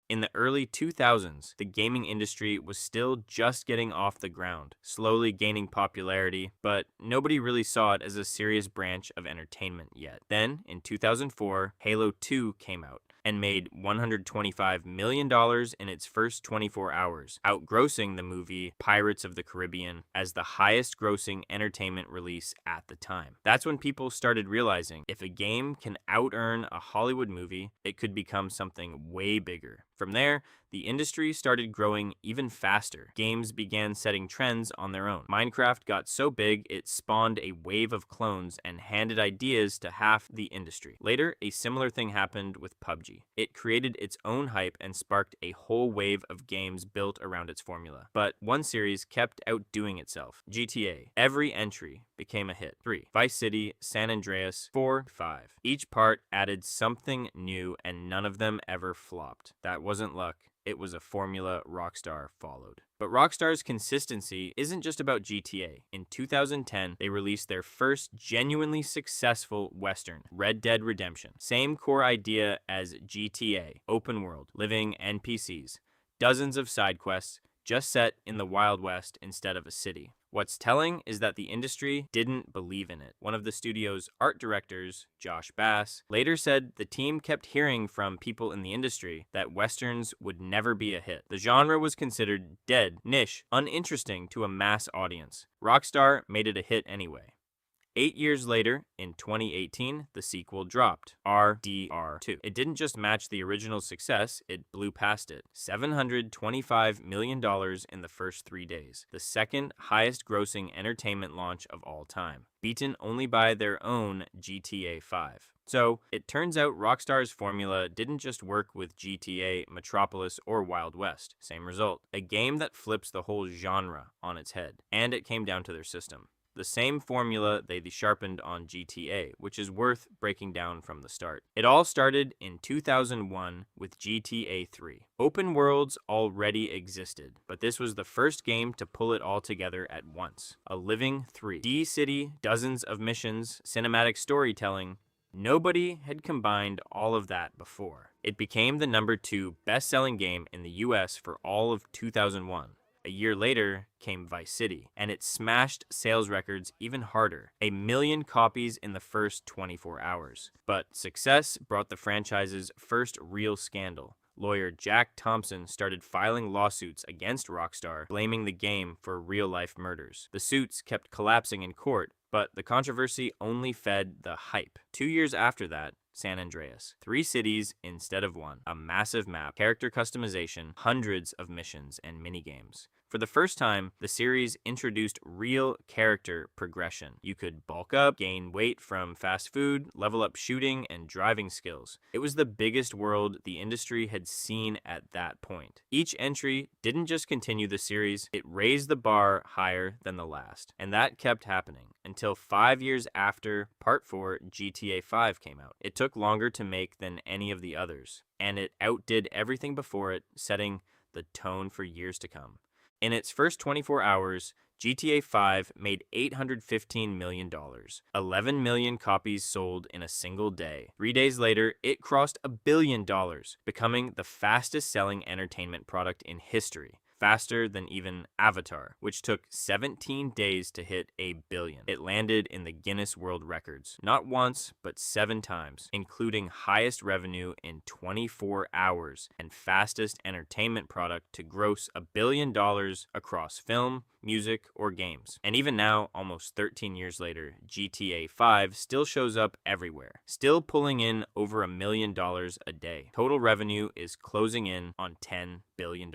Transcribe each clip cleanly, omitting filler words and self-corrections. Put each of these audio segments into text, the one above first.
In the early 2000s, the gaming industry was still just getting off the ground, slowly gaining popularity, but nobody really saw it as a serious branch of entertainment yet. Then, in 2004, Halo 2 came out and made $125 million in its first 24 hours, outgrossing the movie Pirates of the Caribbean as the highest grossing entertainment release at the time. That's when people started realizing if a game can out-earn a Hollywood movie, it could become something way bigger. From there, the industry started growing even faster. Games began setting trends on their own. Minecraft got so big, it spawned a wave of clones and handed ideas to half the industry. Later, a similar thing happened with PUBG. It created its own hype and sparked a whole wave of games built around its formula. But one series kept outdoing itself. GTA. Every entry became a hit. 3. Vice City, San Andreas, 4, 5. Each part added something new and none of them ever flopped. That wasn't luck. It was a formula Rockstar followed. But Rockstar's consistency isn't just about GTA. In 2010, they released their first genuinely successful Western, Red Dead Redemption. Same core idea as GTA, open world, living NPCs, dozens of side quests, just set in the Wild West instead of a city. What's telling is that the industry didn't believe in it. One of the studio's art directors, Josh Bass, later said the team kept hearing from people in the industry that Westerns would never be a hit. The genre was considered dead, niche, uninteresting to a mass audience. Rockstar made it a hit anyway. 8 years later, in 2018, the sequel dropped, RDR2. It didn't just match the original success, it blew past it. $725 million in the first 3 days, the second highest grossing entertainment launch of all time, beaten only by their own GTA 5. So, it turns out Rockstar's formula didn't just work with GTA, Metropolis, or Wild West. Same result. A game that flips the whole genre on its head. And it came down to their system. The same formula they sharpened on GTA, which is worth breaking down from the start. It all started in 2001 with GTA 3. Open worlds already existed, but this was the first game to pull it all together at once. A living 3D city, dozens of missions, cinematic storytelling. Nobody had combined all of that before. It became the #2 best-selling game in the US for all of 2001. A year later came Vice City, and it smashed sales records even harder, 1 million copies in the first 24 hours. But success brought the franchise's first real scandal. Lawyer Jack Thompson started filing lawsuits against Rockstar, blaming the game for real-life murders. The suits kept collapsing in court, but the controversy only fed the hype. 2 years after that, San Andreas. 3 cities instead of 1, a massive map, character customization, hundreds of missions, and minigames. For the first time, the series introduced real character progression. You could bulk up, gain weight from fast food, level up shooting and driving skills. It was the biggest world the industry had seen at that point. Each entry didn't just continue the series, it raised the bar higher than the last. And that kept happening until 5 years after Part 4 GTA 5 came out. It took longer to make than any of the others, and it outdid everything before it, setting the tone for years to come. In its first 24 hours, GTA 5 made $815 million, 11 million copies sold in a single day. 3 days later, it crossed $1 billion, becoming the fastest-selling entertainment product in history. Faster than even Avatar, which took 17 days to hit $1 billion. It landed in the Guinness World Records, not once, but 7 times, including highest revenue in 24 hours and fastest entertainment product to gross $1 billion across film, music, or games. And even now, almost 13 years later, GTA 5 still shows up everywhere, still pulling in over $1 million a day. Total revenue is closing in on $10 billion,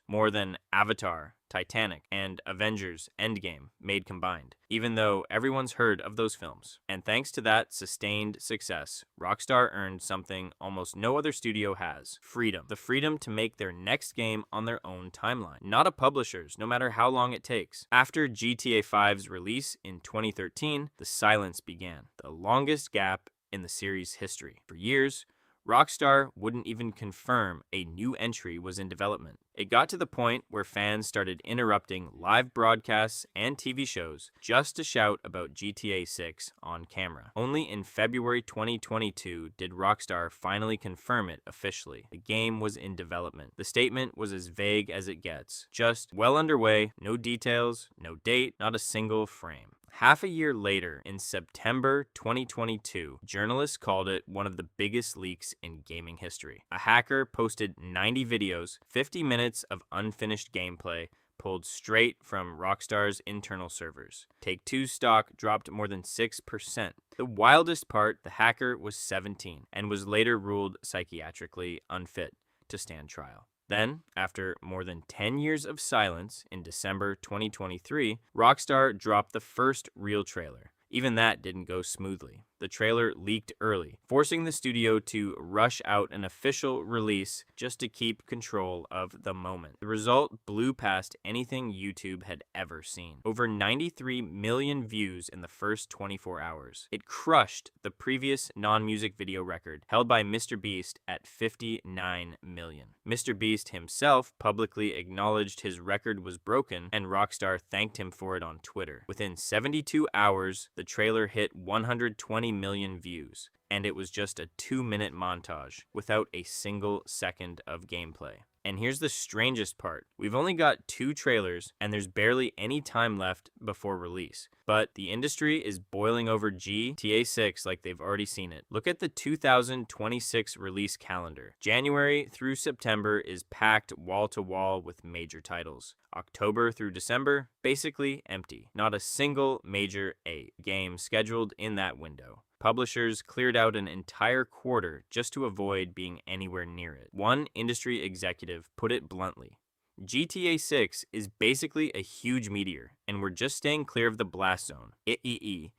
more than Avatar, Titanic, and Avengers Endgame made combined, even though everyone's heard of those films. And thanks to that sustained success, Rockstar earned something almost no other studio has: freedom. The freedom to make their next game on their own timeline, not a publisher's, no matter how long it takes. After GTA 5's release in 2013, the silence began, the longest gap in the series' history. For years, Rockstar wouldn't even confirm a new entry was in development. It got to the point where fans started interrupting live broadcasts and TV shows just to shout about GTA 6 on camera. Only in February 2022 did Rockstar finally confirm it officially. The game was in development. The statement was as vague as it gets. Just well underway, no details, no date, not a single frame. Half a year later, in September 2022, journalists called it one of the biggest leaks in gaming history. A hacker posted 90 videos, 50 minutes of unfinished gameplay, pulled straight from Rockstar's internal servers. Take-Two's stock dropped more than 6%. The wildest part, the hacker was 17 and was later ruled psychiatrically unfit to stand trial. Then, after more than 10 years of silence, in December 2023, Rockstar dropped the first real trailer. Even that didn't go smoothly. The trailer leaked early, forcing the studio to rush out an official release just to keep control of the moment. The result blew past anything YouTube had ever seen. Over 93 million views in the first 24 hours. It crushed the previous non-music video record, held by MrBeast at 59 million. MrBeast himself publicly acknowledged his record was broken, and Rockstar thanked him for it on Twitter. Within 72 hours, the trailer hit 120 million views, and it was just a 2-minute montage without a single second of gameplay. And here's the strangest part. We've only got 2 trailers, and there's barely any time left before release. But the industry is boiling over GTA 6 like they've already seen it. Look at the 2026 release calendar. January through September is packed wall to wall with major titles. October through December, basically empty. Not a single major A game scheduled in that window. Publishers cleared out an entire quarter just to avoid being anywhere near it. One industry executive put it bluntly: GTA 6 is basically a huge meteor, and we're just staying clear of the blast zone. EA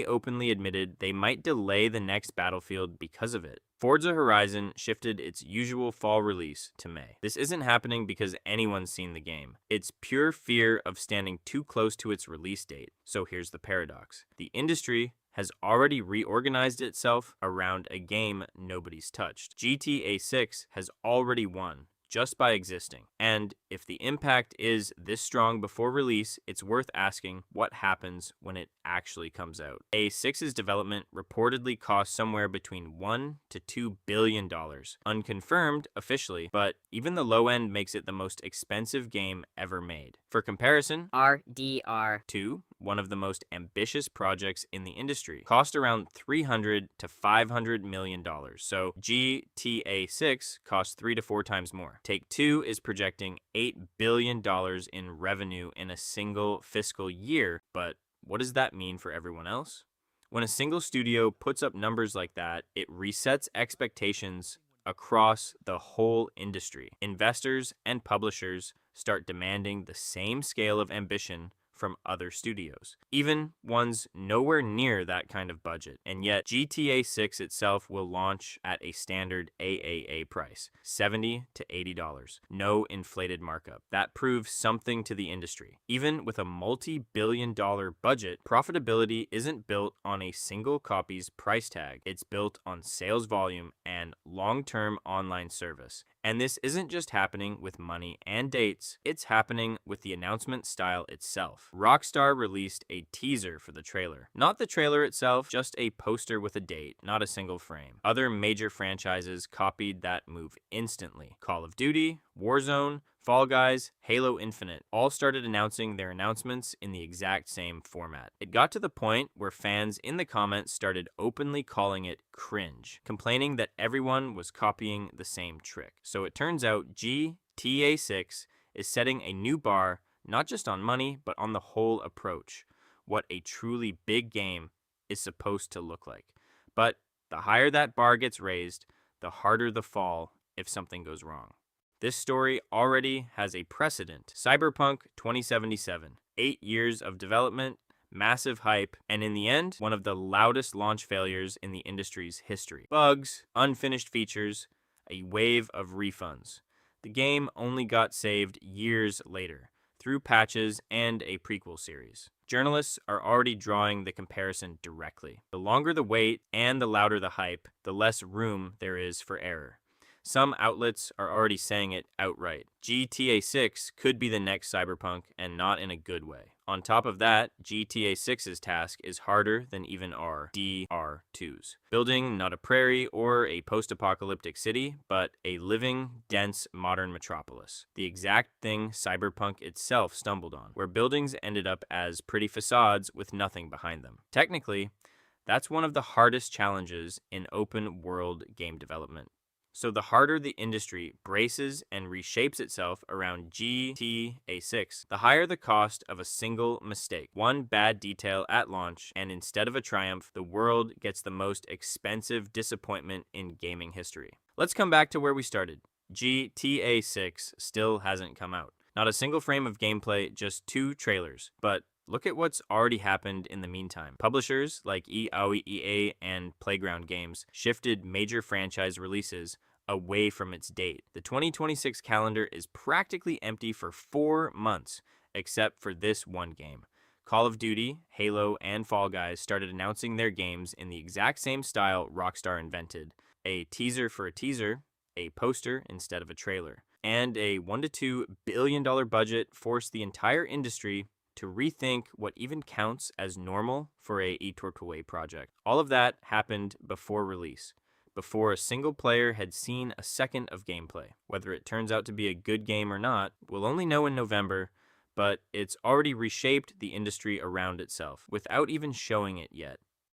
openly admitted they might delay the next Battlefield because of it. Forza Horizon shifted its usual fall release to May. This isn't happening because anyone's seen the game. It's pure fear of standing too close to its release date. So here's the paradox. The industry has already reorganized itself around a game nobody's touched. GTA 6 has already won just by existing. And if the impact is this strong before release, it's worth asking what happens when it actually comes out. A6's development reportedly cost somewhere between $1 to $2 billion. Unconfirmed officially, but even the low end makes it the most expensive game ever made. For comparison, RDR 2, one of the most ambitious projects in the industry, cost around $300 to $500 million. So GTA 6 cost 3 to 4 times more. Take-Two is projecting $8 billion in revenue in a single fiscal year, but what does that mean for everyone else? When a single studio puts up numbers like that, it resets expectations across the whole industry. Investors and publishers start demanding the same scale of ambition from other studios, even ones nowhere near that kind of budget. And yet, GTA 6 itself will launch at a standard AAA price, $70 to $80. No inflated markup. That proves something to the industry. Even with a multi-billion-dollar budget, profitability isn't built on a single copy's price tag. It's built on sales volume and long-term online service. And this isn't just happening with money and dates, it's happening with the announcement style itself. Rockstar released a teaser for the trailer. Not the trailer itself, just a poster with a date, not a single frame. Other major franchises copied that move instantly. Call of Duty, Warzone, Fall Guys, Halo Infinite all started announcing their announcements in the exact same format. It got to the point where fans in the comments started openly calling it cringe, complaining that everyone was copying the same trick. So it turns out GTA 6 is setting a new bar, not just on money, but on the whole approach, what a truly big game is supposed to look like. But the higher that bar gets raised, the harder the fall if something goes wrong. This story already has a precedent. Cyberpunk 2077. 8 years of development, massive hype, and in the end, one of the loudest launch failures in the industry's history. Bugs, unfinished features, a wave of refunds. The game only got saved years later, through patches and a prequel series. Journalists are already drawing the comparison directly. The longer the wait and the louder the hype, the less room there is for error. Some outlets are already saying it outright. GTA 6 could be the next Cyberpunk, and not in a good way. On top of that, GTA 6's task is harder than even our DR2's. Building not a prairie or a post-apocalyptic city, but a living, dense, modern metropolis. The exact thing Cyberpunk itself stumbled on, where buildings ended up as pretty facades with nothing behind them. Technically, that's one of the hardest challenges in open-world game development. So the harder the industry braces and reshapes itself around GTA 6, the higher the cost of a single mistake. One bad detail at launch, and instead of a triumph, the world gets the most expensive disappointment in gaming history. Let's come back to where we started. GTA 6 still hasn't come out. Not a single frame of gameplay, just 2 trailers. But look at what's already happened in the meantime. Publishers like EA and Playground Games shifted major franchise releases away from its date. The 2026 calendar is practically empty for 4 months, except for this one game. Call of Duty, Halo, and Fall Guys started announcing their games in the exact same style Rockstar invented. A teaser for a teaser, a poster instead of a trailer. And a $1 to $2 billion budget forced the entire industry to rethink what even counts as normal for a eTortoy project. All of that happened before release, before a single player had seen a second of gameplay. Whether it turns out to be a good game or not, we'll only know in November, but it's already reshaped the industry around itself without even showing it yet.